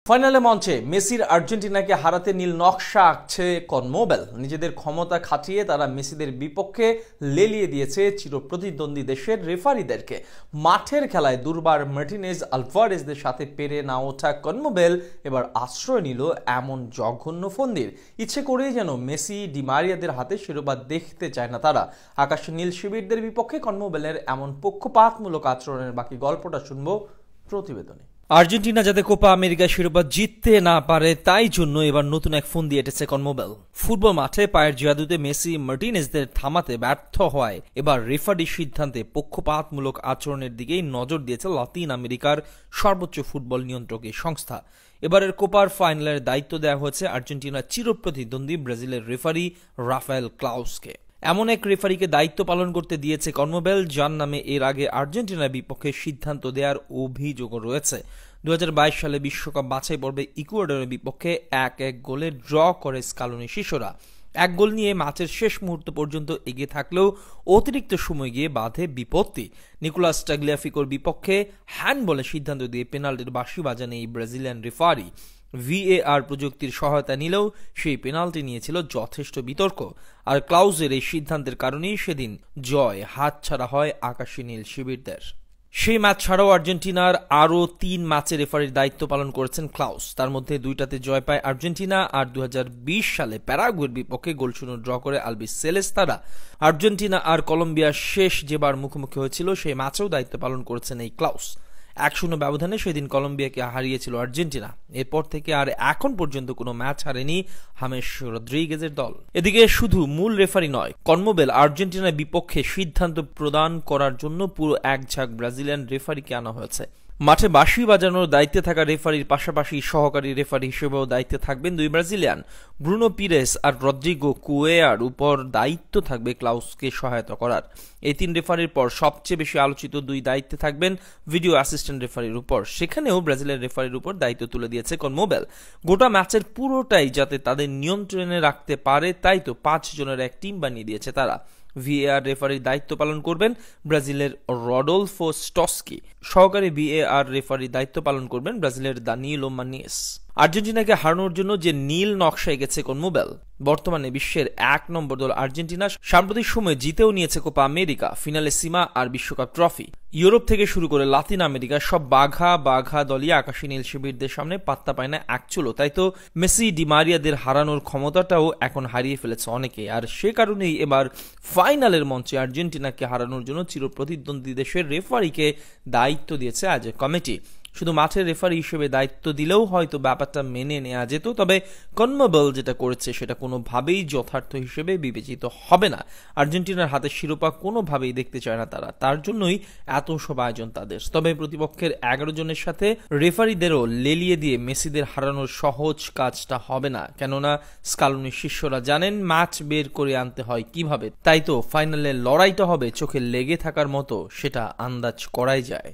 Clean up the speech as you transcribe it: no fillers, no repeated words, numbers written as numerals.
ফাইনালে মঞ্চে মেসির আর্জেন্টিনাকে হারাতে নীল নকশা আঁকছে কনমেবল। নিজেদের ক্ষমতা খাটিয়ে তারা মেসিদের বিপক্ষে লেলিয়ে দিয়েছে চিরপ্রতিদ্বন্দ্বী দেশের রেফারিদেরকে। মাঠের খেলায় দুর্বার মার্টিনেজ আলভারেজদের সাথে পেরে না ওঠা কনমেবল এবার আশ্রয় নিল এমন জঘন্য ফন্দির। ইচ্ছে করেই যেন মেসি ডিমারিয়াদের হাতে শিরোপা দেখতে চায় না তারা। আকাশে নীল শিবিরদের বিপক্ষে কনমেবলের এমন পক্ষপাতমূলক আচরণের বাকি গল্পটা শুনবো প্রতিবেদনে। আর্জেন্টিনা যাতে কোপা আমেরিকা শিরোপা জিততে না পারে তাই জন্য এবার নতুন এক ফন্দি এঁটেছে কনমেবল। ফুটবল মাঠে পায়ের জাদুতে মেসি মার্টিনেজদের থামাতে ব্যর্থ হওয়ায় এবার রেফারির সিদ্ধান্তে পক্ষপাতমূলক আচরণের দিকেই নজর দিয়েছে লাতিন আমেরিকার সর্বোচ্চ ফুটবল নিয়ন্ত্রক সংস্থা। এবারের কোপার ফাইনালের দায়িত্ব দেওয়া হয়েছে আর্জেন্টিনার চিরপ্রতিদ্বন্দ্বী ব্রাজিলের রেফারি রাফায়েল ক্লাউসকে। এমন এক রেফারিকে দায়িত্ব পালন করতে দিয়েছে কনমেবল, যার নামে এর আগে আর্জেন্টিনার বিপক্ষে সিদ্ধান্ত দেওয়ার অভিযোগও রয়েছে। 2022 সালে বিশ্বকাপ বাছাই পর্বে ইকুয়েডরের বিপক্ষে 1-1 গোলে ড্র করে স্কালোনি শিষ্যরা। এক গোল নিয়ে ম্যাচের শেষ মুহূর্ত পর্যন্ত এগিয়ে থাকলেও অতিরিক্ত সময় গিয়ে বাধে বিপত্তি। নিকোলাস টাগলিয়াফিকোর বিপক্ষে হ্যান্ডবলের সিদ্ধান্ত দিয়ে পেনাল্টির বাঁশি বাজান এই ব্রাজিলিয়ান রেফারি। ভিএআর প্রযুক্তির সহায়তা নিলেও সেই পেনাল্টি নিয়েছিল যথেষ্ট বিতর্ক। আর ক্লাউজের এই সিদ্ধান্তের কারণেই সেদিন জয় হাতছাড়া হয় আকাশী নীল শিবিরদের। সেই ম্যাচ ছাড়াও আর্জেন্টিনার আরও 3 ম্যাচে রেফারির দায়িত্ব পালন করেছেন ক্লাউস। তার মধ্যে 2টাতে জয় পায় আর্জেন্টিনা, আর 2020 সালে প্যারাগুয়ের বিপক্ষে গোলশূন্য ড্র করে আলবিসেলেস্তারা। আর্জেন্টিনা আর কলম্বিয়ার শেষ যেবার মুখোমুখি হয়েছিল সেই ম্যাচেও দায়িত্ব পালন করেছেন এই ক্লাউস। 1-0 ব্যবধানে সেদিন কলম্বিয়াকে হারিয়েছিল আর্জেন্টিনা। এরপর থেকে আর এখন পর্যন্ত কোনো ম্যাচ হারেনি হামেস রদ্রিগেজের দল। এদিকে শুধু মূল রেফারি নয়, কনমেবল আর্জেন্টিনার বিপক্ষে সিদ্ধান্ত প্রদান করার জন্য পুরো এক ঝাঁক ব্রাজিলিয়ান রেফারিকে আনা হয়েছে। মাঠে বাঁশি বাজানোর দায়িত্বে থাকা রেফারির পাশাপাশি সহকারী রেফারি হিসেবেও দায়িত্বে থাকবেন 2 ব্রাজিলিয়ান। ব্রুনো পিরেস আর রদ্রিগো কুয়েয়ার উপর দায়িত্ব থাকবে ক্লাউসকে সহায়তা করার। এই 3 রেফারির পর সবচেয়ে বেশি আলোচিত 2 দায়িত্বে থাকবেন ভিডিও অ্যাসিস্ট্যান্ট রেফারির উপর। সেখানেও ব্রাজিলের রেফারির উপর দায়িত্ব তুলে দিয়েছে কনমেবল। গোটা ম্যাচের পুরোটাই যাতে তাদের নিয়ন্ত্রণে রাখতে পারে তাই তো 5 জনের এক টিম বানিয়ে দিয়েছে তারা। ভিএআর রেফারির দায়িত্ব পালন করবেন ব্রাজিলের রডলফো স্টস্কি। সহকারী ভিএআর রেফারির দায়িত্ব পালন করবেন ব্রাজিলের দানিয়েলো মানিয়েস। আর্জেন্টিনাকে হারানোর জন্য যে নীল নকশা এঁকেছে কনমেবল। বর্তমানে বিশ্বের 1 নম্বর দল আর্জেন্টিনা সাম্প্রতিক সময়ে জিতেও নিয়েছে কোপা আমেরিকা, ফিনালে সীমা আর বিশ্বকাপ ট্রফি। ইউরোপ থেকে শুরু করে লাতিন আমেরিকা সব বাঘা দলই আকাশী নীল শিবিরদের সামনে পাত্তা পায় না এক চুলো। তাই তো মেসি ডিমারিয়াদের হারানোর ক্ষমতাটাও এখন হারিয়ে ফেলেছে অনেকে। আর সে কারণেই এবার ফাইনালের মঞ্চে আর্জেন্টিনাকে হারানোর জন্য চিরপ্রতিদ্বন্দ্বী দেশের রেফারিকে দায়িত্ব দিয়েছে আজ কমিটি। শুধু মাঠের রেফারি হিসেবে দায়িত্ব দিলেও হয়তো ব্যাপারটা মেনে নেওয়া যেত, তবে কনমেবল যেটা করেছে সেটা কোনোভাবেই যথার্থ হিসেবে বিবেচিত হবে না। আর্জেন্টিনার হাতে শিরোপা কোনোভাবেই দেখতে চায় না তারা, তার জন্যই এত সব আয়োজন তাদের। তবে প্রতিপক্ষের 11 জনের সাথে রেফারিদেরও লেলিয়ে দিয়ে মেসিদের হারানোর সহজ কাজটা হবে না, কেননা স্কালোনির শিষ্যরা জানেন ম্যাচ বের করে আনতে হয় কিভাবে। তাই তো ফাইনালের লড়াইটা হবে চোখে লেগে থাকার মতো, সেটা আন্দাজ করাই যায়।